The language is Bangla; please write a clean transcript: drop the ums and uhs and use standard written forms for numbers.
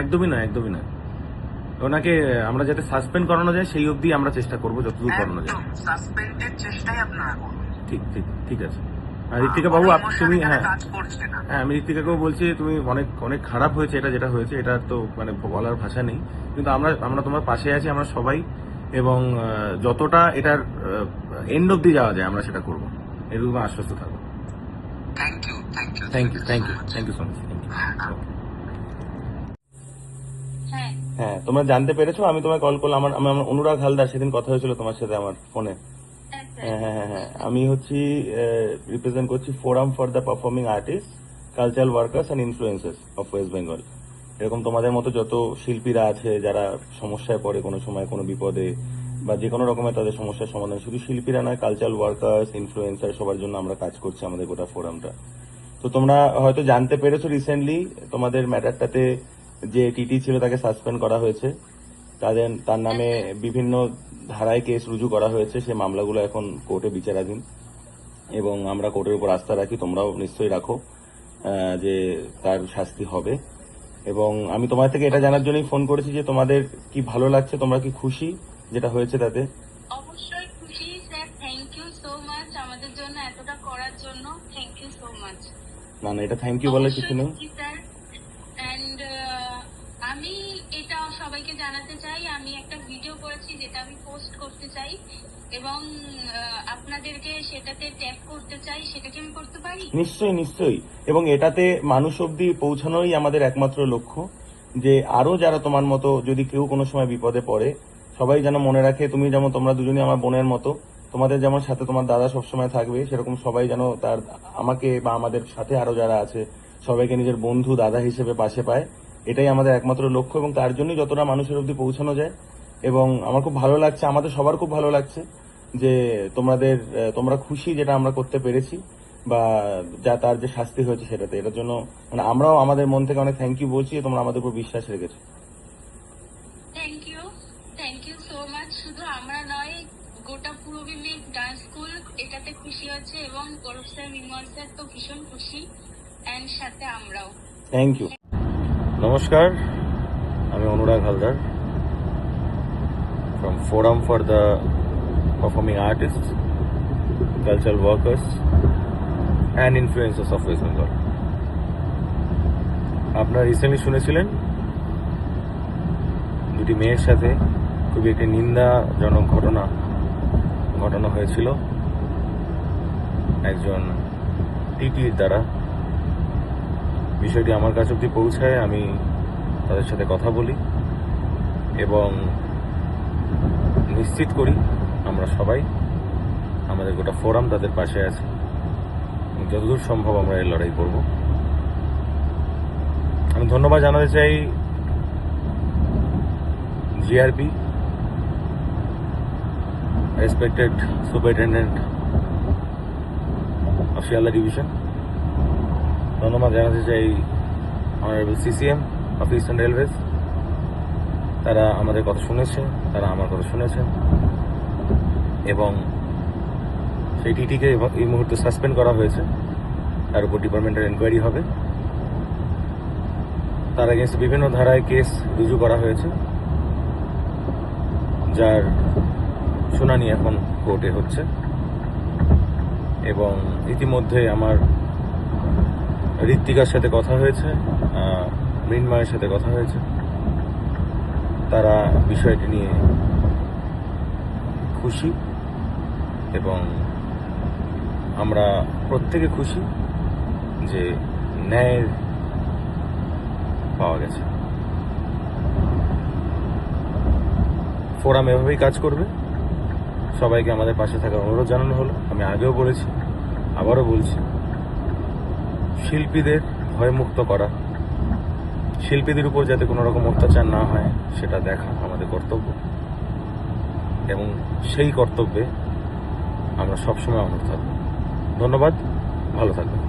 একদমই না, একদমই না। ওনাকে আমরা যাতে সাসপেন্ড করানো যায় সেই অবধি আমরা চেষ্টা করবো, যতদূর করানো যায়। সাসপেন্ডের চেষ্টাই আপনারা করুন। ঠিক ঠিক ঠিক আছে। আর ঋত্বিকা বাবু, তুমি হ্যাঁ হ্যাঁ আমি ঋত্বিকাকেও বলছি, তুমি অনেক অনেক খারাপ হয়েছে এটা, যেটা হয়েছে এটা তো মানে বলার ভাষা নেই, কিন্তু আমরা আমরা তোমার পাশে আছি, আমরা সবাই, এবং যতটা এটার এন্ড অবধি যাওয়া যায় আমরা সেটা করবো, এরকম আশ্বস্ত থাকবো। Thank you thank you thank you thank you thank you so much. হ্যাঁ, তোমরা জানতে পেরেছো, আমি তোমায় কল করলাম। আমার অনুরাগ হালদার, সেদিন কথা হয়েছিল তোমার সাথে আমার ফোনে। হ্যাঁ হ্যাঁ হ্যাঁ হ্যাঁ, আমি হচ্ছি রিপ্রেজেন্ট করছি forum for the performing artist, cultural workers and influencers of West Bengal. এরকম তোমাদের মতো যত শিল্পীরা আছে যারা সমস্যায় পড়ে কোনো সময়, কোনো বিপদে বা যে কোনো রকমের তাদের সমস্যার সমাধান, শুধু শিল্পীরা নয়, কালচারাল ওয়ার্কার্স, ইনফ্লুয়েন্সার, সবার জন্য আমরা কাজ করছি আমাদের গোটা ফোরামটা। তো তোমরা হয়তো জানতে পেরেছো রিসেন্টলি তোমাদের ম্যাটারটাতে যে টিটি ছিল তাকে সাসপেন্ড করা হয়েছে, তার নামে বিভিন্ন ধারায় কেস রুজু করা হয়েছে, সে মামলাগুলো এখন কোর্টে বিচারাধীন, এবং আমরা কোর্টের উপর আস্থা রাখি, তোমরাও নিশ্চয়ই রাখো যে তার শাস্তি হবে। এবং আমি তোমার থেকে এটা জানার জন্যই ফোন করেছি যে তোমাদের কি ভালো লাগছে, তোমরা কি খুশি যেটা হয়েছে তাতে? অবশ্যই খুশি sir, thank you so much আমাদের জন্য এতটা করার জন্য, থ্যাংক ইউ সো মাচ। না না, এটা থ্যাংক ইউ বলে কিছু নেই স্যার। এন্ড আমি এটা সবাইকে জানাতে চাই, আমি একটা ভিডিও করেছি যেটা আমি পোস্ট করতে চাই, এবং আপনাদেরকে সেটাতে ট্যাগ করতে চাই, সেটা কি আমি করতে পারি? নিশ্চয়ই নিশ্চয়ই, এবং এটাতে মানুষ অব্দি পৌঁছানোই আমাদের একমাত্র লক্ষ্য, যে আরো যারা তোমার মতো যদি কেউ কোনো সময় বিপদে পড়ে, সবাই যেন মনে রাখে, তুমি যেমন, তোমরা দুজনই আমার বোনের মতো, তোমাদের যেমন সাথে তোমার দাদা সবসময় থাকবে, সেরকম সবাই যেন তার আমাকে বা আমাদের সাথে আরো যারা আছে সবাইকে নিজের বন্ধু দাদা হিসেবে পাশে পায়, এটাই আমাদের একমাত্র লক্ষ্য, এবং তার জন্যই যতটা মানুষের অব্দি পৌঁছানো যায়। এবং আমার খুব ভালো লাগছে, আমাদের সবার খুব ভালো লাগছে যে তোমরা খুশি যেটা আমরা করতে পেরেছি, বা যা তার যে শাস্তি হয়েছে সেটাতে। এটার জন্য মানে আমরাও আমাদের মন থেকে অনেক থ্যাংক ইউ বলছি, তোমরা আমাদের উপর বিশ্বাস রেখেছো। Thank you so much. শুধু আমরা নয়, গোটা পূর্বী মেঘ ডান্স স্কুল এটাতে খুশি হচ্ছে, এবং গৌরব স্যার, মিনমল স্যার তো ভীষণ খুশি, এন্ড সাথে আমরাও। Thank you. নমস্কার, আমি Anurag Haldar from forum for the performing artist, cultural workers and influencers of West Bengal. আপনারা রিসেন্টলি শুনেছিলেন দুটি মেয়ের সাথে খুবই একটি নিন্দাজনক ঘটনা হয়েছিল একজন টিটির দ্বারা। বিষয়টি আমার কাছে অব্দি পৌঁছায়, আমি তাদের সাথে কথা বলি এবং নিশ্চিত করি আমরা সবাই, আমাদের গোটা ফোরাম তাদের পাশে আছে, যতদূর সম্ভব আমরা এই লড়াই করব। আমি ধন্যবাদ জানাতে চাই GRP, respected superintendent of Sealdah division. ধন্যবাদ জানাতে চাই honourable CCM of eastern railways, তারা আমাদের কথা শুনেছে, তারা আমার কথা শুনেছেন, এবং সেই টিটিকে এই মুহূর্তে সাসপেন্ড করা হয়েছে, তার উপর ডিপার্টমেন্টাল এনকোয়ারি হবে। তার এগেনস্ট বিভিন্ন ধারায় কেস রুজু করা হয়েছে, যার শুনানি এখন কোর্টে হচ্ছে। এবং ইতিমধ্যে আমার ঋত্বিকার সাথে কথা হয়েছে, মৃন্ময়ের সাথে কথা হয়েছে, তারা বিষয়টি নিয়ে খুশি, এবং আমরা প্রত্যেকে খুশি যে ন্যায় পাওয়া গেছে। ফোরাম এভাবেই কাজ করবে, সবাইকে আমাদের পাশে থাকার অনুরোধ জানানো হলো। আমি আগেও বলেছি, আবারও বলছি, শিল্পীদের ভয়মুক্ত করা, শিল্পীদের উপর যাতে কোনো রকম অত্যাচার না হয় সেটা দেখা আমাদের কর্তব্য, এবং সেই কর্তব্যে আমরা সবসময় অনড় থাকব। ধন্যবাদ, ভালো থাকবেন।